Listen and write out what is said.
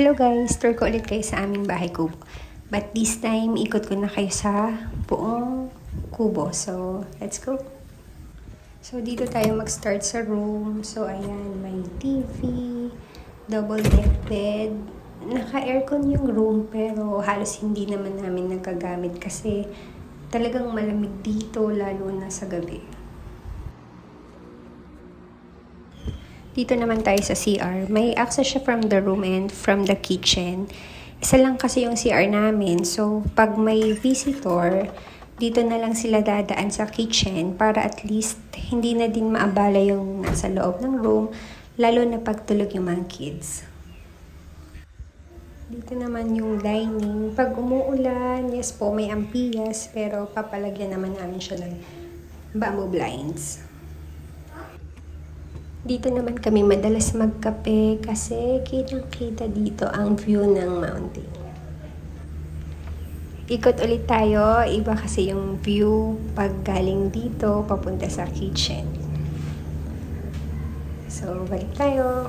Hello guys! Tour ko ulit kayo sa aming bahay kubo. But this time, ikot ko na kayo sa buong kubo. So, let's go! So, dito tayo mag-start sa room. So, ayan, may TV, double deck bed. Naka-aircon yung room pero halos hindi naman namin nagagamit kasi talagang malamig dito lalo na sa gabi. Dito naman tayo sa CR. May access siya from the room and from the kitchen. Isa lang kasi yung CR namin. So, pag may visitor, dito na lang sila dadaan sa kitchen para at least hindi na din maabala yung nasa loob ng room, lalo na pagtulog yung mga kids. Dito naman yung dining. Pag umuulan, yes po, may ampiyas, pero papalagyan naman namin siya ng bamboo blinds. Dito naman kami madalas magkape kasi kitang-kita dito ang view ng mountain. Ikot ulit tayo, iba kasi yung view pag galing dito papunta sa kitchen. So, balik tayo.